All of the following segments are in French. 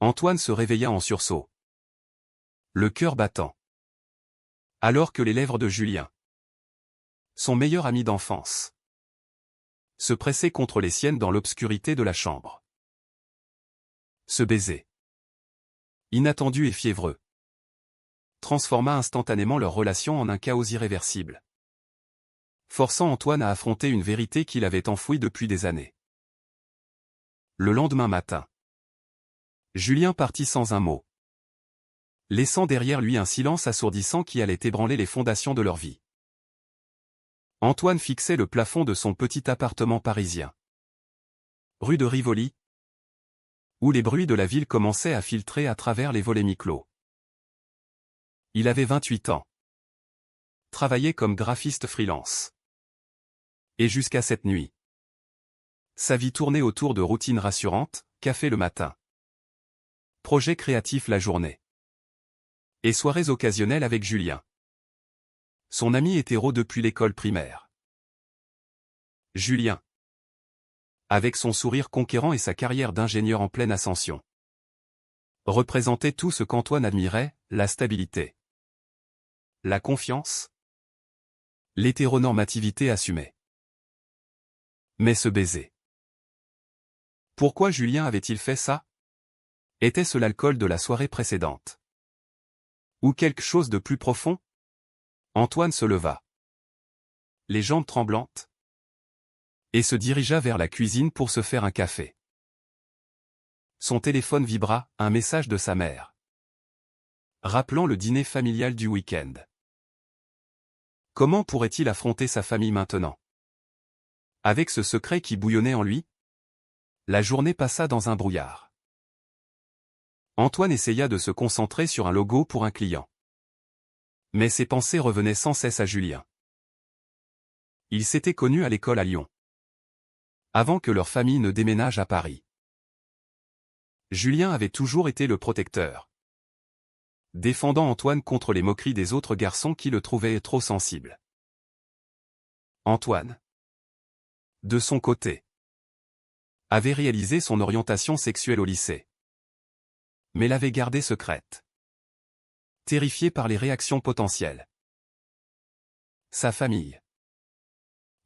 Antoine se réveilla en sursaut, le cœur battant. Alors que les lèvres de Julien, son meilleur ami d'enfance, se pressaient contre les siennes dans l'obscurité de la chambre. Ce baiser, inattendu et fiévreux, transforma instantanément leur relation en un chaos irréversible, forçant Antoine à affronter une vérité qu'il avait enfouie depuis des années. Le lendemain matin, Julien partit sans un mot, laissant derrière lui un silence assourdissant qui allait ébranler les fondations de leur vie. Antoine fixait le plafond de son petit appartement parisien, rue de Rivoli, où les bruits de la ville commençaient à filtrer à travers les volets mi-clos. Il avait 28 ans, travaillait comme graphiste freelance. Et jusqu'à cette nuit, sa vie tournait autour de routines rassurantes, café le matin, projets créatifs la journée, et soirées occasionnelles avec Julien, son ami hétéro depuis l'école primaire. Julien, avec son sourire conquérant et sa carrière d'ingénieur en pleine ascension, représentait tout ce qu'Antoine admirait, la stabilité, la confiance, l'hétéronormativité assumée. Mais ce baiser. Pourquoi Julien avait-il fait ça? Était-ce l'alcool de la soirée précédente? Ou quelque chose de plus profond? Antoine se leva, les jambes tremblantes, et se dirigea vers la cuisine pour se faire un café. Son téléphone vibra, un message de sa mère, rappelant le dîner familial du week-end. Comment pourrait-il affronter sa famille maintenant? Avec ce secret qui bouillonnait en lui? La journée passa dans un brouillard. Antoine essaya de se concentrer sur un logo pour un client. Mais ses pensées revenaient sans cesse à Julien. Ils s'étaient connus à l'école à Lyon, avant que leur famille ne déménage à Paris. Julien avait toujours été le protecteur, défendant Antoine contre les moqueries des autres garçons qui le trouvaient trop sensible. Antoine, de son côté, avait réalisé son orientation sexuelle au lycée, mais l'avait gardée secrète, terrifié par les réactions potentielles. Sa famille,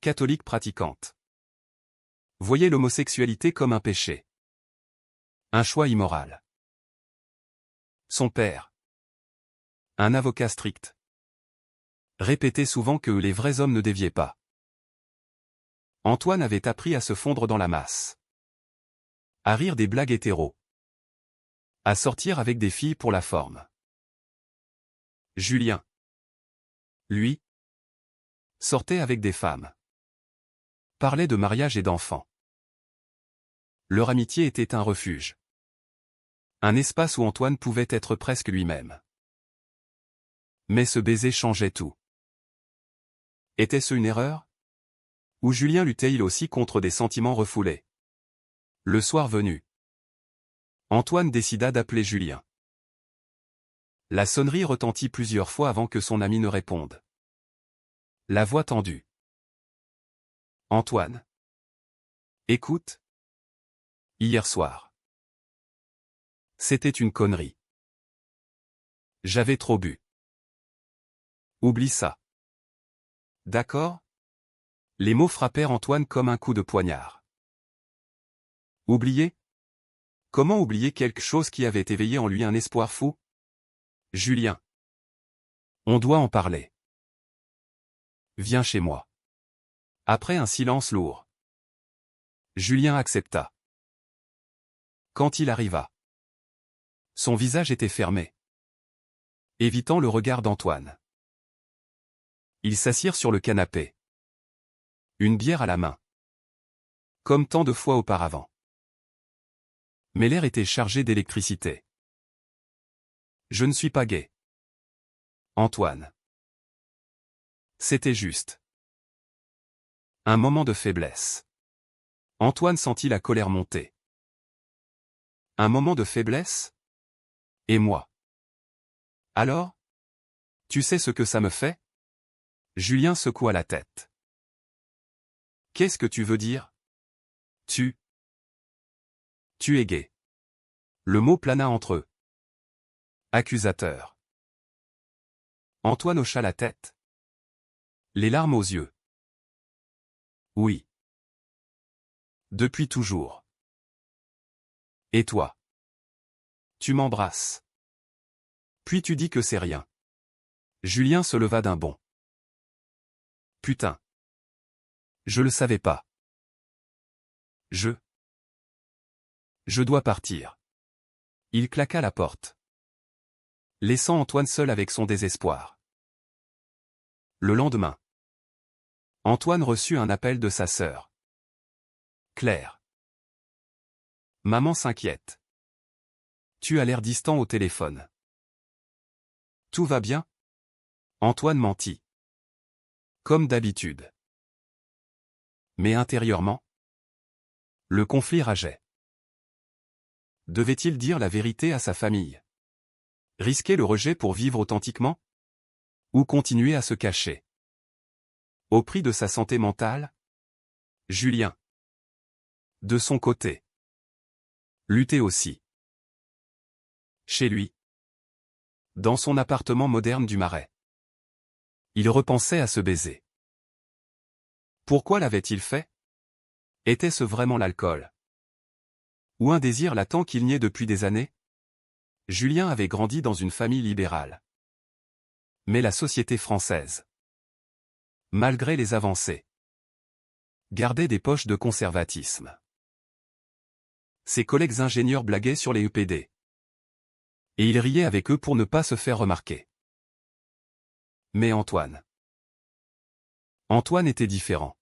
catholique pratiquante, voyait l'homosexualité comme un péché, un choix immoral. Son père, un avocat strict, répétait souvent que les vrais hommes ne déviaient pas. Antoine avait appris à se fondre dans la masse, à rire des blagues hétéros, à sortir avec des filles pour la forme. Julien, lui, sortait avec des femmes, parlait de mariage et d'enfants. Leur amitié était un refuge, un espace où Antoine pouvait être presque lui-même. Mais ce baiser changeait tout. Était-ce une erreur? Ou Julien luttait-il aussi contre des sentiments refoulés? Le soir venu, Antoine décida d'appeler Julien. La sonnerie retentit plusieurs fois avant que son ami ne réponde. La voix tendue. Antoine. Écoute. Hier soir. C'était une connerie. J'avais trop bu. Oublie ça. D'accord? Les mots frappèrent Antoine comme un coup de poignard. Oublier? Comment oublier quelque chose qui avait éveillé en lui un espoir fou? Julien. On doit en parler. Viens chez moi. Après un silence lourd, Julien accepta. Quand il arriva, son visage était fermé, évitant le regard d'Antoine. Ils s'assirent sur le canapé, une bière à la main, comme tant de fois auparavant. Mais l'air était chargé d'électricité. Je ne suis pas gai, Antoine. C'était juste un moment de faiblesse. Antoine sentit la colère monter. Un moment de faiblesse? Et moi? Alors? Tu sais ce que ça me fait? Julien secoua la tête. Qu'est-ce que tu veux dire? Tu es gay. Le mot plana entre eux. Accusateur. Antoine hocha la tête. Les larmes aux yeux. Oui. Depuis toujours. Et toi? Tu m'embrasses. Puis tu dis que c'est rien. Julien se leva d'un bond. Putain. Je le savais pas. Je dois partir. Il claqua la porte, laissant Antoine seul avec son désespoir. Le lendemain, Antoine reçut un appel de sa sœur. Claire. Maman s'inquiète. Tu as l'air distant au téléphone. Tout va bien? Antoine mentit. Comme d'habitude. Mais intérieurement, le conflit rageait. Devait-il dire la vérité à sa famille? Risquer le rejet pour vivre authentiquement? Ou continuer à se cacher? Au prix de sa santé mentale? Julien, de son côté, luttait aussi. Chez lui, dans son appartement moderne du Marais, il repensait à ce baiser. Pourquoi l'avait-il fait? Était-ce vraiment l'alcool? Ou un désir latent qu'il niait depuis des années? Julien avait grandi dans une famille libérale. Mais la société française, malgré les avancées, gardait des poches de conservatisme. Ses collègues ingénieurs blaguaient sur les EPD. Et il riait avec eux pour ne pas se faire remarquer. Mais Antoine était différent.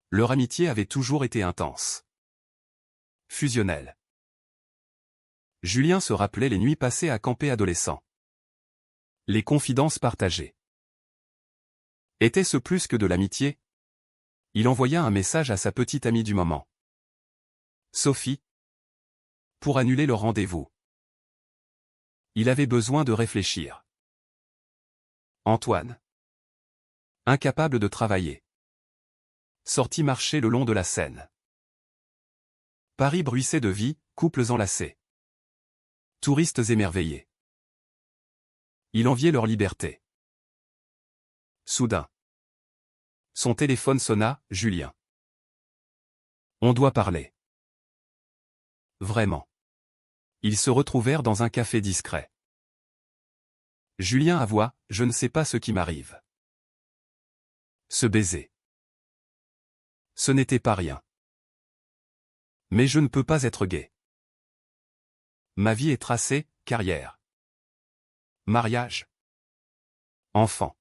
Leur amitié avait toujours été intense. Fusionnelle. Julien se rappelait les nuits passées à camper adolescent. Les confidences partagées. Était-ce plus que de l'amitié? Il envoya un message à sa petite amie du moment. Sophie. Pour annuler leur rendez-vous. Il avait besoin de réfléchir. Antoine. Incapable de travailler. Sorti marcher le long de la Seine. Paris bruissait de vie, couples enlacés. Touristes émerveillés. Il enviait leur liberté. Soudain. Son téléphone sonna, Julien. On doit parler. Vraiment. Ils se retrouvèrent dans un café discret. Julien avoua, je ne sais pas ce qui m'arrive. Ce baiser. Ce n'était pas rien. Mais je ne peux pas être gai. Ma vie est tracée, carrière. Mariage. Enfant.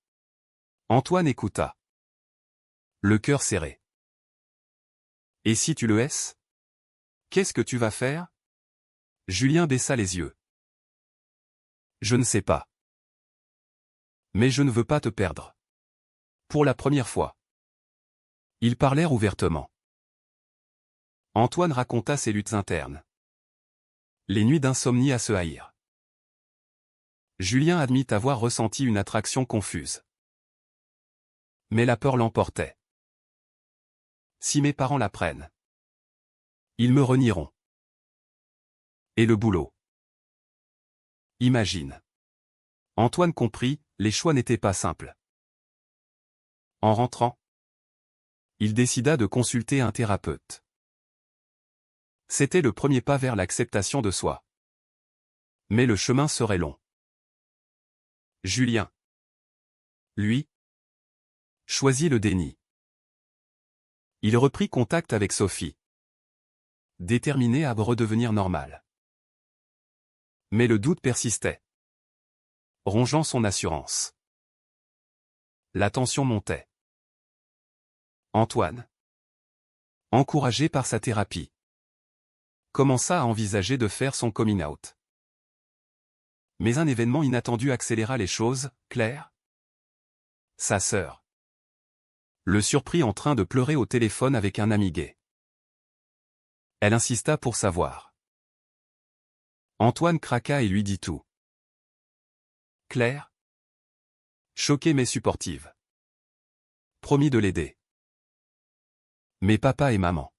Antoine écouta. Le cœur serré. Et si tu le hais? Qu'est-ce que tu vas faire? Julien baissa les yeux. Je ne sais pas. Mais je ne veux pas te perdre. Pour la première fois. Ils parlèrent ouvertement. Antoine raconta ses luttes internes. Les nuits d'insomnie à se haïr. Julien admit avoir ressenti une attraction confuse. Mais la peur l'emportait. Si mes parents l'apprennent, ils me renieront. Et le boulot. Imagine. Antoine comprit, les choix n'étaient pas simples. En rentrant, il décida de consulter un thérapeute. C'était le premier pas vers l'acceptation de soi. Mais le chemin serait long. Julien, lui, choisit le déni. Il reprit contact avec Sophie, déterminé à redevenir normal. Mais le doute persistait, rongeant son assurance. La tension montait. Antoine, encouragé par sa thérapie, commença à envisager de faire son coming out. Mais un événement inattendu accéléra les choses, Claire, sa sœur, le surprit en train de pleurer au téléphone avec un ami gay. Elle insista pour savoir. Antoine craqua et lui dit tout. Claire, choquée mais supportive, promit de l'aider. Mais papa et maman,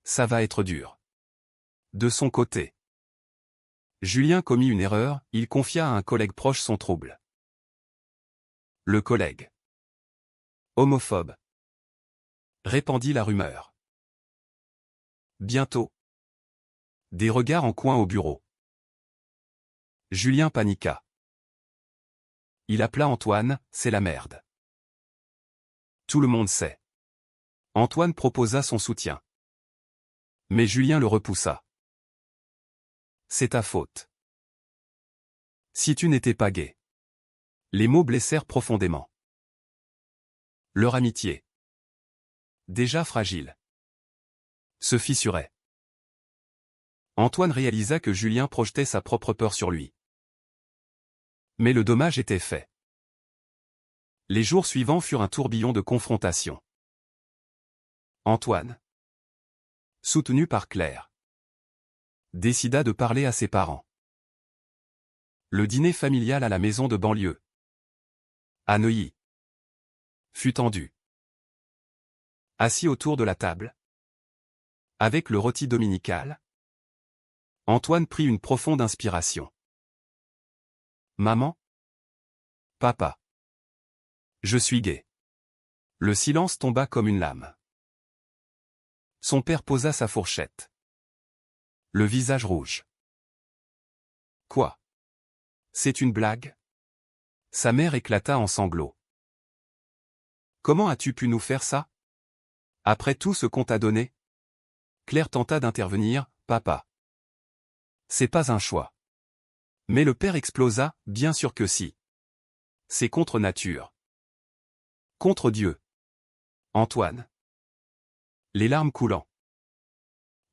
ça va être dur. De son côté, Julien commit une erreur, il confia à un collègue proche son trouble. Le collègue, homophobe, répandit la rumeur. Bientôt, des regards en coin au bureau. Julien paniqua. Il appela Antoine, c'est la merde. Tout le monde sait. Antoine proposa son soutien. Mais Julien le repoussa. C'est ta faute. Si tu n'étais pas gay. Les mots blessèrent profondément. Leur amitié, déjà fragile, se fissurait. Antoine réalisa que Julien projetait sa propre peur sur lui. Mais le dommage était fait. Les jours suivants furent un tourbillon de confrontations. Antoine, soutenu par Claire, décida de parler à ses parents. Le dîner familial à la maison de banlieue, à Neuilly, fut tendu. Assis autour de la table, avec le rôti dominical, Antoine prit une profonde inspiration. Maman? Papa? Je suis gay. Le silence tomba comme une lame. Son père posa sa fourchette. Le visage rouge. Quoi? C'est une blague? Sa mère éclata en sanglots. Comment as-tu pu nous faire ça? Après tout ce qu'on t'a donné? Claire tenta d'intervenir, papa. C'est pas un choix. Mais le père explosa, bien sûr que si. C'est contre nature. Contre Dieu. Antoine, les larmes coulant,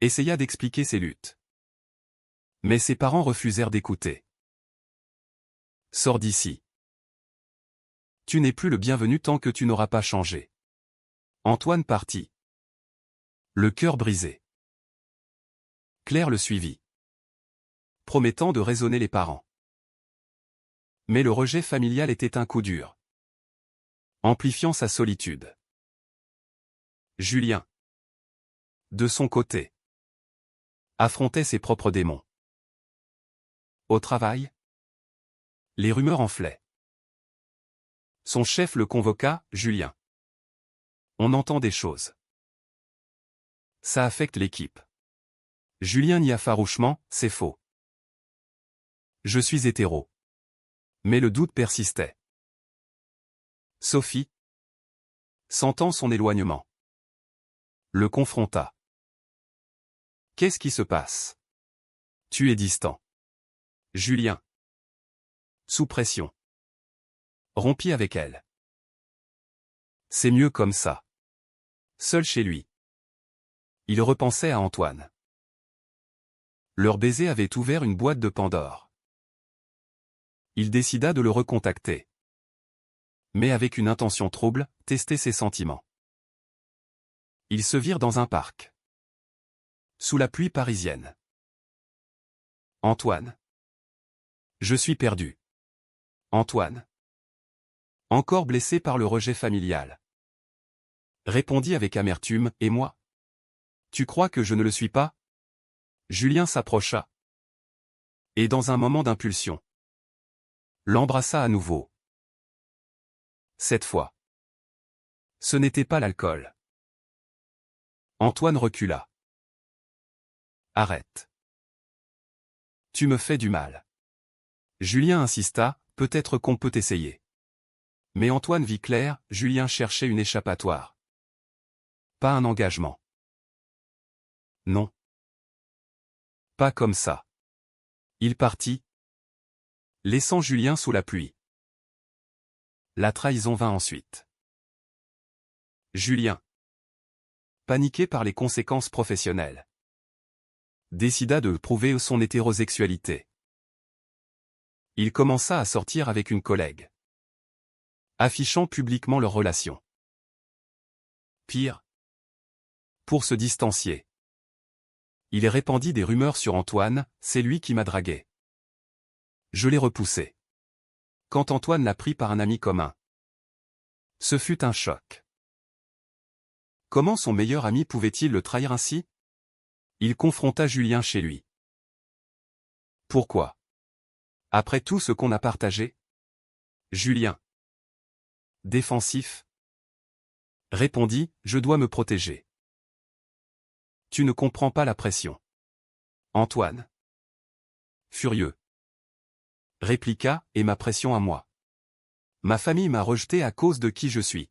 essaya d'expliquer ses luttes. Mais ses parents refusèrent d'écouter. Sors d'ici. Tu n'es plus le bienvenu tant que tu n'auras pas changé. Antoine partit. Le cœur brisé. Claire le suivit, promettant de raisonner les parents. Mais le rejet familial était un coup dur, amplifiant sa solitude. Julien, de son côté, affrontait ses propres démons. Au travail, les rumeurs enflaient. Son chef le convoqua, Julien. On entend des choses. Ça affecte l'équipe. Julien nia farouchement, c'est faux. Je suis hétéro. Mais le doute persistait. Sophie, sentant son éloignement, le confronta. Qu'est-ce qui se passe? Tu es distant. Julien, sous pression, rompit avec elle. C'est mieux comme ça. Seul chez lui. Il repensait à Antoine. Leur baiser avait ouvert une boîte de Pandore. Il décida de le recontacter. Mais avec une intention trouble, tester ses sentiments. Ils se virent dans un parc. Sous la pluie parisienne. Antoine. Je suis perdu. Antoine. Encore blessé par le rejet familial. Répondit avec amertume, et moi? Tu crois que je ne le suis pas? Julien s'approcha. Et dans un moment d'impulsion, l'embrassa à nouveau. Cette fois, ce n'était pas l'alcool. Antoine recula. Arrête. Tu me fais du mal. Julien insista, peut-être qu'on peut essayer. Mais Antoine vit clair, Julien cherchait une échappatoire. Pas un engagement. Non. Pas comme ça. Il partit, laissant Julien sous la pluie. La trahison vint ensuite. Julien, paniqué par les conséquences professionnelles, décida de prouver son hétérosexualité. Il commença à sortir avec une collègue, affichant publiquement leur relation. Pire, pour se distancier, il répandit des rumeurs sur Antoine, c'est lui qui m'a dragué. Je l'ai repoussé. Quand Antoine l'a pris par un ami commun, ce fut un choc. Comment son meilleur ami pouvait-il le trahir ainsi? Il confronta Julien chez lui. Pourquoi? Après tout ce qu'on a partagé? Julien, défensif, répondit, je dois me protéger. Tu ne comprends pas la pression. Antoine, furieux, répliqua, et ma pression à moi. Ma famille m'a rejeté à cause de qui je suis.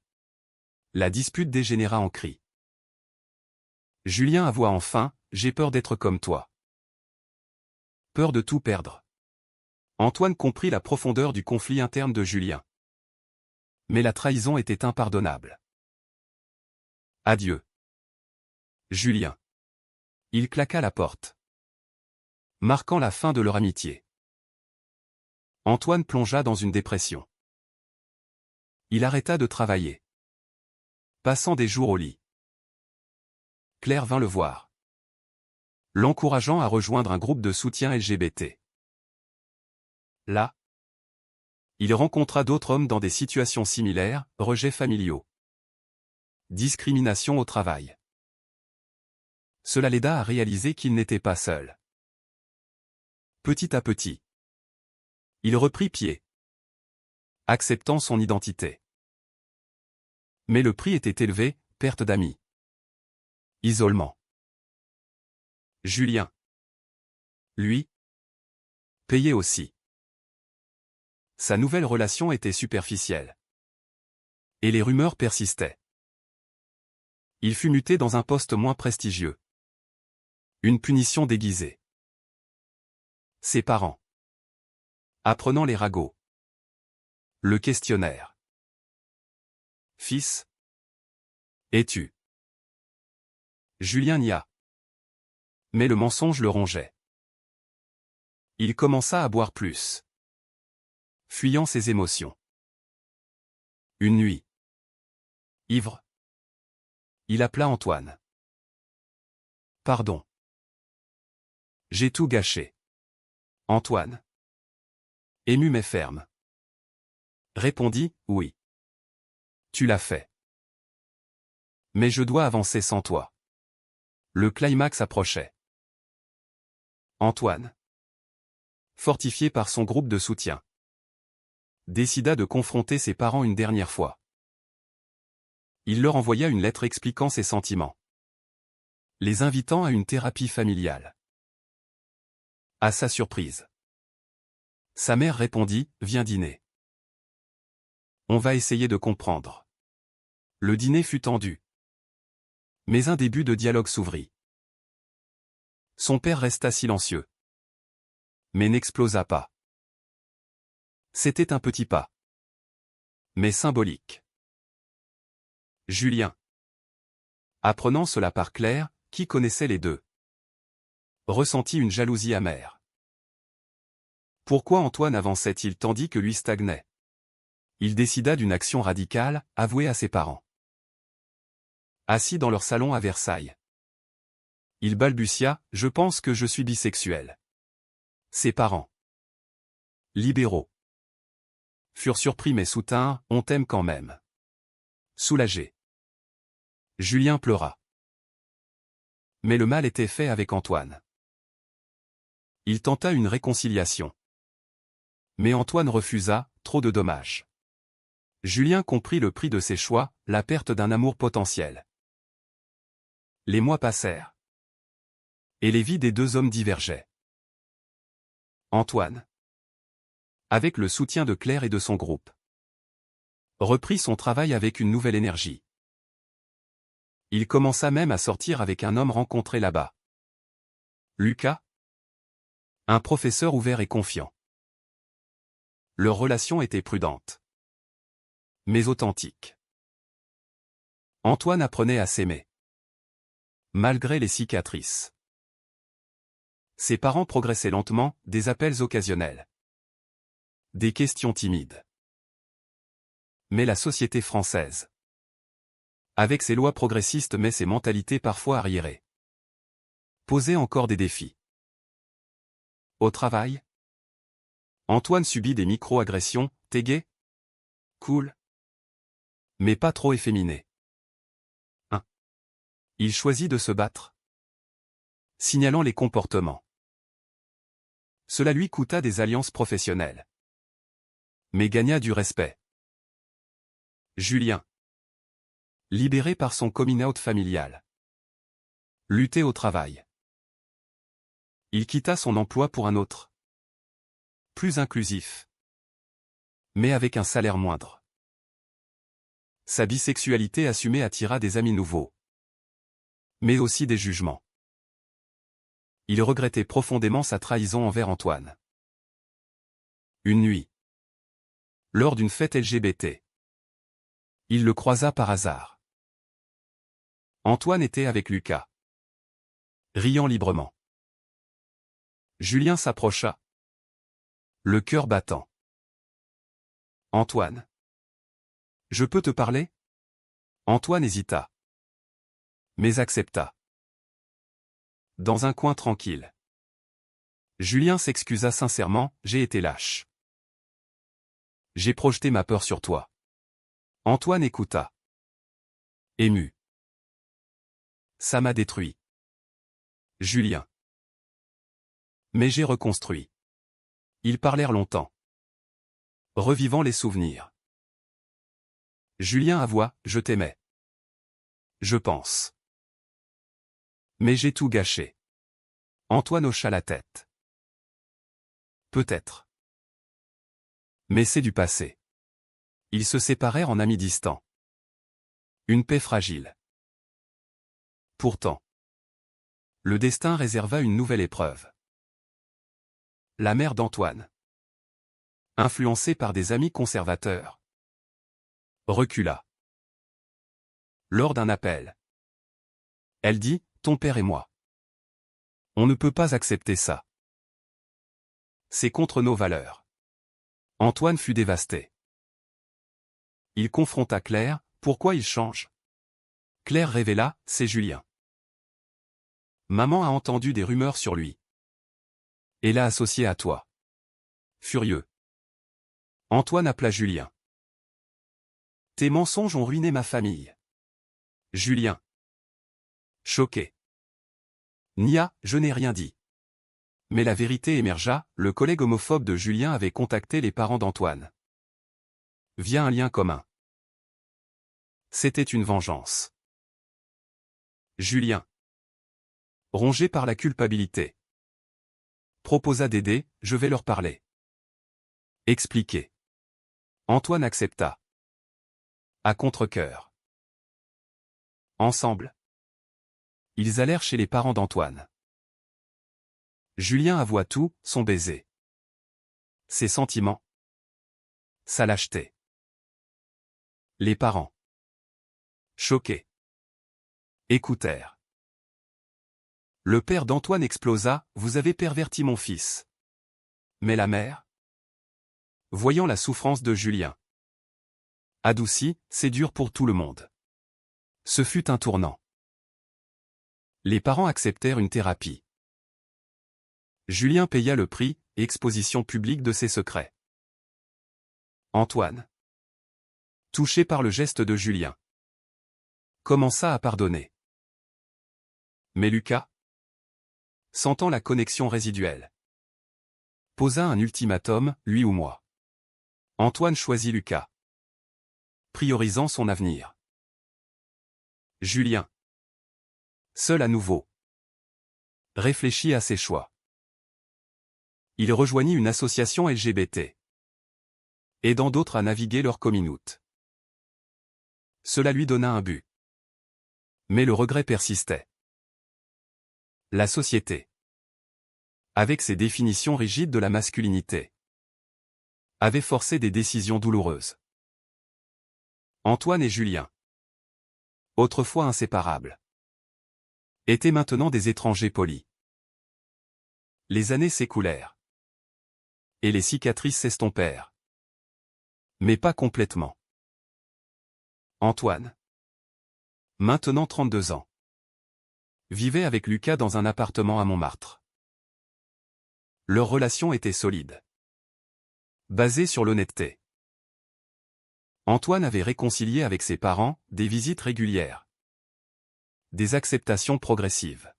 La dispute dégénéra en cri. Julien avoua enfin, j'ai peur d'être comme toi. Peur de tout perdre. Antoine comprit la profondeur du conflit interne de Julien. Mais la trahison était impardonnable. Adieu. Julien. Il claqua la porte, marquant la fin de leur amitié. Antoine plongea dans une dépression. Il arrêta de travailler, passant des jours au lit. Claire vint le voir, l'encourageant à rejoindre un groupe de soutien LGBT. Là, il rencontra d'autres hommes dans des situations similaires, rejets familiaux, discrimination au travail. Cela l'aida à réaliser qu'il n'était pas seul. Petit à petit, il reprit pied, acceptant son identité. Mais le prix était élevé, perte d'amis, isolement. Julien, lui, payait aussi. Sa nouvelle relation était superficielle. Et les rumeurs persistaient. Il fut muté dans un poste moins prestigieux. Une punition déguisée. Ses parents, apprenant les ragots, le questionnèrent. Fils, es-tu? Julien nia. Mais le mensonge le rongeait. Il commença à boire plus, fuyant ses émotions. Une nuit, ivre, il appela Antoine. Pardon. J'ai tout gâché. Antoine, ému mais ferme, répondit, oui. Tu l'as fait. Mais je dois avancer sans toi. Le climax approchait. Antoine, fortifié par son groupe de soutien, décida de confronter ses parents une dernière fois. Il leur envoya une lettre expliquant ses sentiments, les invitant à une thérapie familiale. À sa surprise, sa mère répondit, viens dîner. On va essayer de comprendre. Le dîner fut tendu. Mais un début de dialogue s'ouvrit. Son père resta silencieux, mais n'explosa pas. C'était un petit pas, mais symbolique. Julien, apprenant cela par Claire, qui connaissait les deux, ressentit une jalousie amère. Pourquoi Antoine avançait-il tandis que lui stagnait? Il décida d'une action radicale, avouée à ses parents. Assis dans leur salon à Versailles, il balbutia, je pense que je suis bisexuel. Ses parents, libéraux, furent surpris mais soutinrent, on t'aime quand même. Soulagé, Julien pleura. Mais le mal était fait avec Antoine. Il tenta une réconciliation. Mais Antoine refusa, trop de dommages. Julien comprit le prix de ses choix, la perte d'un amour potentiel. Les mois passèrent. Et les vies des deux hommes divergeaient. Antoine, avec le soutien de Claire et de son groupe, reprit son travail avec une nouvelle énergie. Il commença même à sortir avec un homme rencontré là-bas. Lucas, un professeur ouvert et confiant. Leur relation était prudente, mais authentique. Antoine apprenait à s'aimer, malgré les cicatrices. Ses parents progressaient lentement, des appels occasionnels, des questions timides. Mais la société française, avec ses lois progressistes mais ses mentalités parfois arriérées, posait encore des défis. Au travail, Antoine subit des micro-agressions, t'es gay? Cool. Mais pas trop efféminé. 1. Il choisit de se battre. signalant les comportements. Cela lui coûta des alliances professionnelles. Mais gagna du respect. Julien. Libéré par son coming-out familial. Lutter au travail. Il quitta son emploi pour un autre. Plus inclusif. Mais avec un salaire moindre. Sa bisexualité assumée attira des amis nouveaux. Mais aussi des jugements. Il regrettait profondément sa trahison envers Antoine. Une nuit. Lors d'une fête LGBT. Il le croisa par hasard. Antoine était avec Lucas. Riant librement. Julien s'approcha. Le cœur battant. Antoine. Je peux te parler? Antoine hésita. Mais accepta. Dans un coin tranquille. Julien s'excusa sincèrement, j'ai été lâche. J'ai projeté ma peur sur toi. Antoine écouta. Ému. Ça m'a détruit. Julien. Mais j'ai reconstruit. Ils parlèrent longtemps. Revivant les souvenirs. Julien avoua, je t'aimais. Je pense. Mais j'ai tout gâché. Antoine hocha la tête. Peut-être. Mais c'est du passé. Ils se séparèrent en amis distants. Une paix fragile. Pourtant. Le destin réserva une nouvelle épreuve. La mère d'Antoine. Influencée par des amis conservateurs. Recula. Lors d'un appel. Elle dit, ton père et moi. On ne peut pas accepter ça. C'est contre nos valeurs. Antoine fut dévasté. Il confronta Claire, pourquoi il change? Claire révéla, c'est Julien. Maman a entendu des rumeurs sur lui. Et l'a associé à toi. Furieux. Antoine appela Julien. Tes mensonges ont ruiné ma famille. Julien. Choqué. Nia, je n'ai rien dit. Mais la vérité émergea, le collègue homophobe de Julien avait contacté les parents d'Antoine. Via un lien commun. C'était une vengeance. Julien. Rongé par la culpabilité. Proposa d'aider, je vais leur parler. Expliquer. Antoine accepta. À contre-cœur. Ensemble. Ils allèrent chez les parents d'Antoine. Julien avoua tout, son baiser. Ses sentiments. Sa lâcheté. Les parents. Choqués. Écoutèrent. Le père d'Antoine explosa, vous avez perverti mon fils. Mais la mère? Voyant la souffrance de Julien. Adouci, c'est dur pour tout le monde. Ce fut un tournant. Les parents acceptèrent une thérapie. Julien paya le prix, exposition publique de ses secrets. Antoine. Touché par le geste de Julien. Commença à pardonner. Mais Lucas, sentant la connexion résiduelle, posa un ultimatum, lui ou moi. Antoine choisit Lucas, priorisant son avenir. Julien, seul à nouveau, réfléchit à ses choix. Il rejoignit une association LGBT, aidant d'autres à naviguer leur coming out. Cela lui donna un but. Mais le regret persistait. La société, avec ses définitions rigides de la masculinité, avait forcé des décisions douloureuses. Antoine et Julien, autrefois inséparables, étaient maintenant des étrangers polis. Les années s'écoulèrent. Et les cicatrices s'estompèrent. Mais pas complètement. Antoine, maintenant 32 ans, vivait avec Lucas dans un appartement à Montmartre. Leur relation était solide, basée sur l'honnêteté. Antoine avait réconcilié avec ses parents, des visites régulières, des acceptations progressives.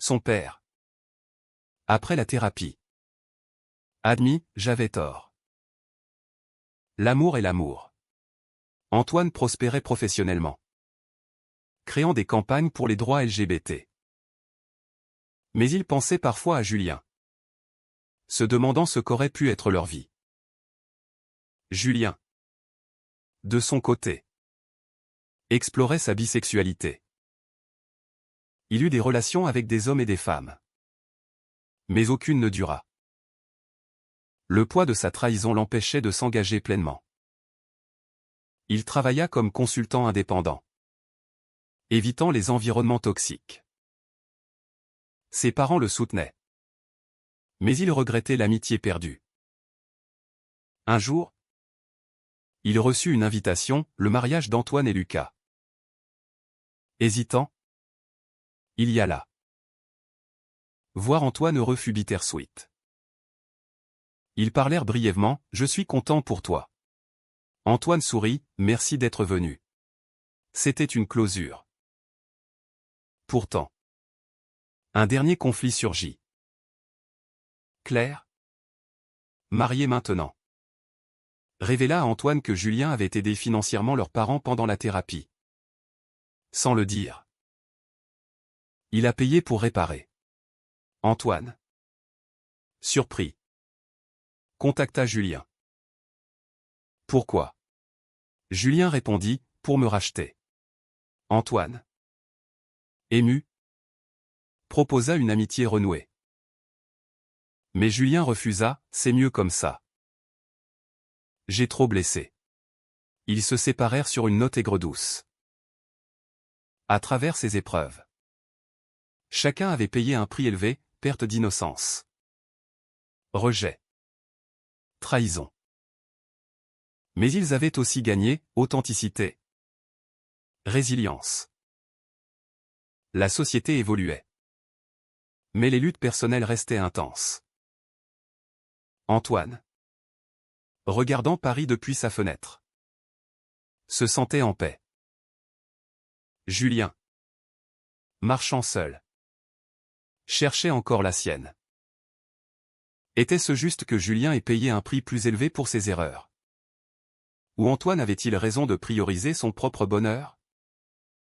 Son père. Après la thérapie. Admis, j'avais tort. L'amour est l'amour. Antoine prospérait professionnellement, créant des campagnes pour les droits LGBT. Mais il pensait parfois à Julien, se demandant ce qu'aurait pu être leur vie. Julien, de son côté, explorait sa bisexualité. Il eut des relations avec des hommes et des femmes. Mais aucune ne dura. Le poids de sa trahison l'empêchait de s'engager pleinement. Il travailla comme consultant indépendant, évitant les environnements toxiques. Ses parents le soutenaient. Mais il regrettait l'amitié perdue. Un jour, il reçut une invitation, le mariage d'Antoine et Lucas. Hésitant, il y alla. Voir Antoine heureux fut bittersweet. Ils parlèrent brièvement, « Je suis content pour toi. » Antoine sourit, « Merci d'être venu. » C'était une closure. Pourtant, un dernier conflit surgit. Claire, mariée maintenant, révéla à Antoine que Julien avait aidé financièrement leurs parents pendant la thérapie. Sans le dire. Il a payé pour réparer. Antoine, surpris, contacta Julien. Pourquoi? Julien répondit, pour me racheter. Antoine, ému, proposa une amitié renouée. Mais Julien refusa, c'est mieux comme ça. J'ai trop blessé. Ils se séparèrent sur une note aigre-douce. À travers ces épreuves, chacun avait payé un prix élevé, perte d'innocence, rejet, trahison. Mais ils avaient aussi gagné, authenticité, résilience. La société évoluait. Mais les luttes personnelles restaient intenses. Antoine, regardant Paris depuis sa fenêtre, se sentait en paix. Julien, marchant seul, cherchait encore la sienne. Était-ce juste que Julien ait payé un prix plus élevé pour ses erreurs? Ou Antoine avait-il raison de prioriser son propre bonheur?